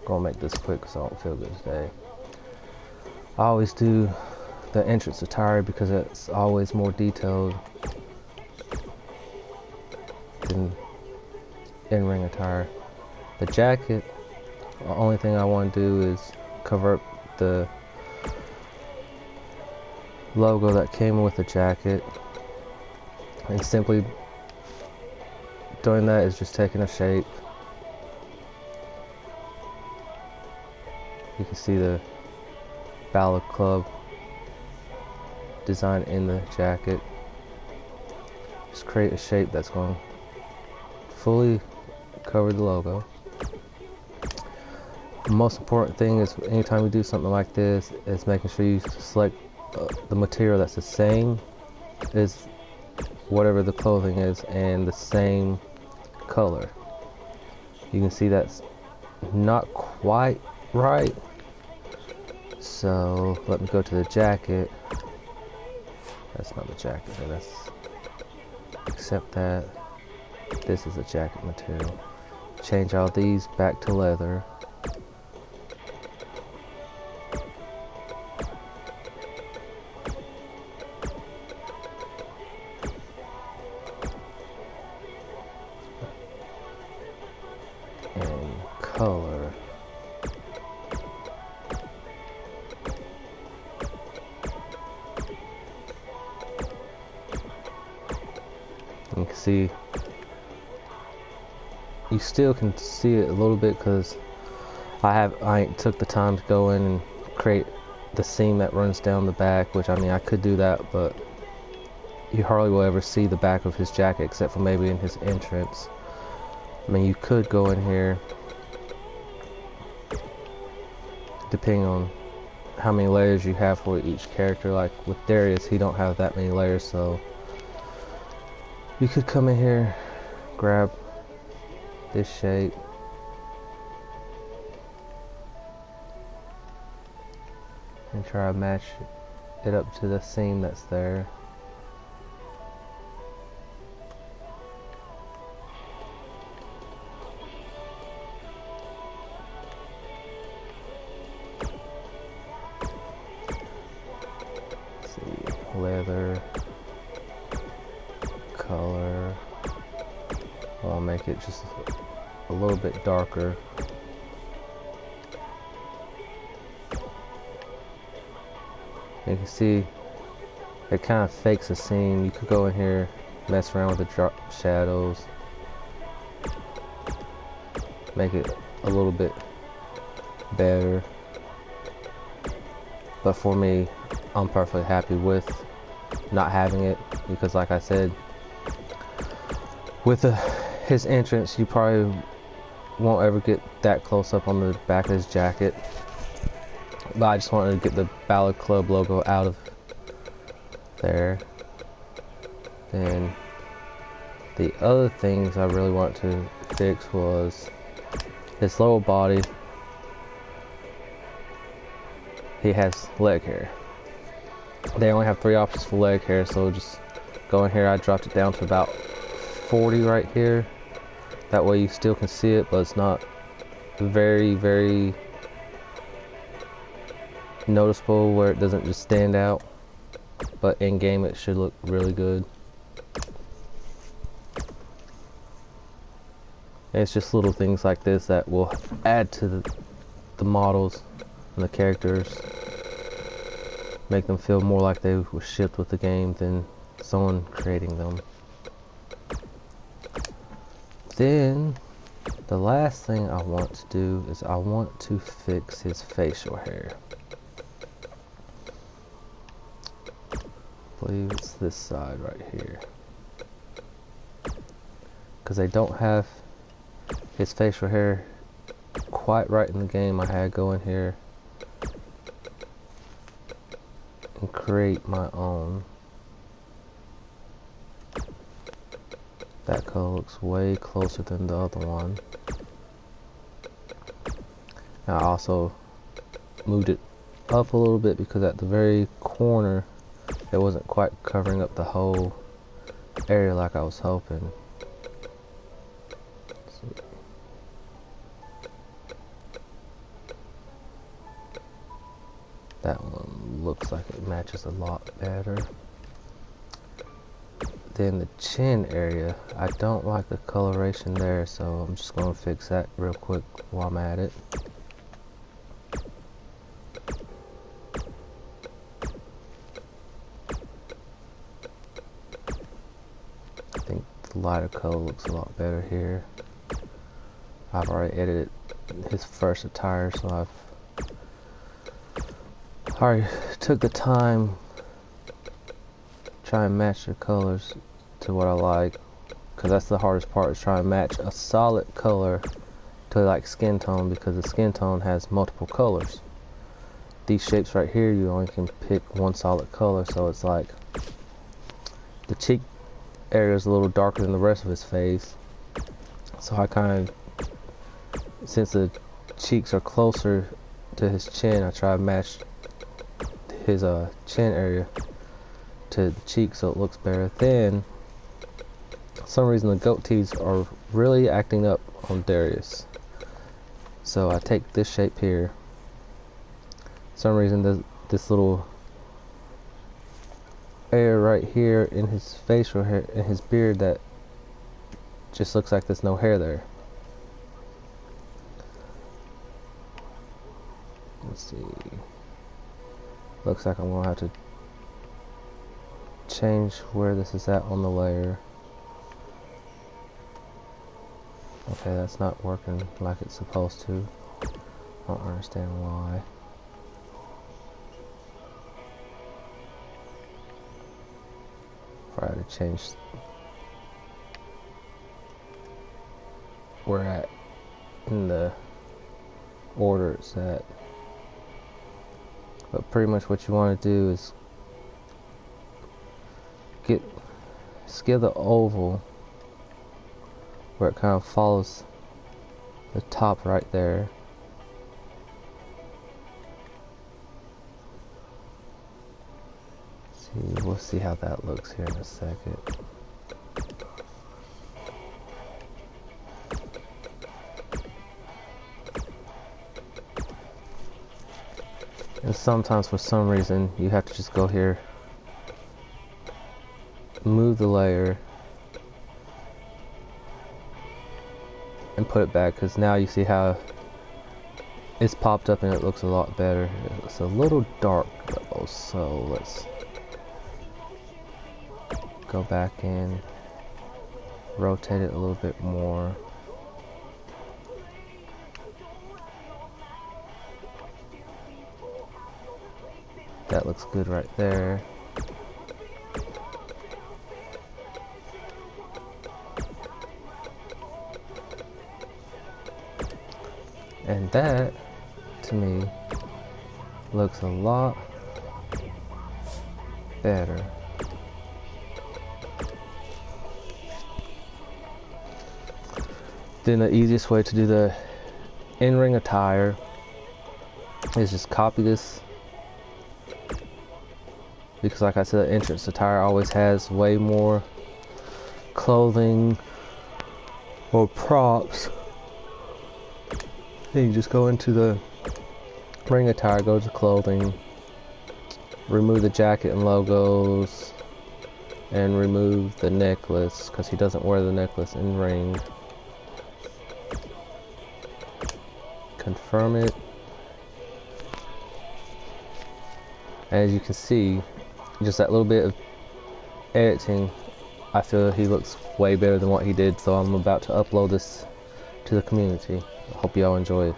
gonna make this quick because I don't feel good today. I always do the entrance attire because it's always more detailed than in-ring attire. The jacket, the only thing I want to do is cover up the logo that came with the jacket, and simply doing that is just taking a shape. You can see the Ballad Club design in the jacket. Just create a shape that's going to fully cover the logo. The most important thing is anytime you do something like this is making sure you select the material that's the same as whatever the clothing is and the same color. You can see that's not quite right, so let me go to the jacket. That's not the jacket, that's, except that this is a jacket material. Change all these back to leather. And color. You can see, you still can see it a little bit because I took the time to go in and create the seam that runs down the back, which I mean I could do that, but you hardly will ever see the back of his jacket except for maybe in his entrance. I mean, you could go in here, depending on how many layers you have for each character. Like with Darius, he don't have that many layers, so you could come in here, grab this shape, and try to match it up to the seam that's there. Leather, color. I'll make it just a little bit darker. You can see it kind of fakes a seam. You could go in here, mess around with the shadows, make it a little bit better. But for me, I'm perfectly happy with not having it because, like I said, with his entrance, you probably won't ever get that close up on the back of his jacket. But I just wanted to get the Ballad Club logo out of there. And the other things I really wanted to fix was his lower body. He has leg hair. They only have 3 options for leg hair, so just go in here. I dropped it down to about 40 right here. That way you still can see it, but it's not very noticeable where it doesn't just stand out. But in game it should look really good. And it's just little things like this that will add to the models and the characters, make them feel more like they were shipped with the game than someone creating them. Then the last thing I want to do is I want to fix his facial hair. I believe it's this side right here, because they don't have his facial hair quite right in the game. I had to go in here and create my own. That color looks way closer than the other one. I also moved it up a little bit because at the very corner it wasn't quite covering up the whole area like I was hoping. That one looks like it matches a lot better. Then the chin area, I don't like the coloration there, so I'm just going to fix that real quick while I'm at it. I think the lighter color looks a lot better here. I've already edited his first attire, so I've already took the time try and match the colors to what I like, because that's the hardest part, is trying to match a solid color to like skin tone, because the skin tone has multiple colors. These shapes right here, you only can pick one solid color, so it's like the cheek area is a little darker than the rest of his face, so I kind of, since the cheeks are closer to his chin, I try to match his chin area to the cheek so it looks better. Then for some reason the goat teeth are really acting up on Darius, so I take this shape here. For some reason this little area right here in his facial hair, in his beard, that just looks like there's no hair there. Let's see, looks like I'm gonna have to change where this is at on the layer. Okay, that's not working like it's supposed to. I don't understand why. If I had to change where at in the order it's at. But pretty much what you want to do is scale the oval where it kind of follows the top right there. We'll see how that looks here in a second. And sometimes for some reason you have to just go here, move the layer, and put it back, because now you see how it's popped up and it looks a lot better. It's a little dark though, so let's go back in, rotate it a little bit more. That looks good right there. And that, to me, looks a lot better. Then the easiest way to do the in-ring attire is just copy this, because like I said, the entrance attire always has way more clothing or props. Then you just go into the ring attire, go to clothing, remove the jacket and logos, and remove the necklace, because he doesn't wear the necklace in ring. Confirm it. As you can see, just that little bit of editing, I feel he looks way better than what he did, so I'm about to upload this to the community. I hope y'all enjoy it.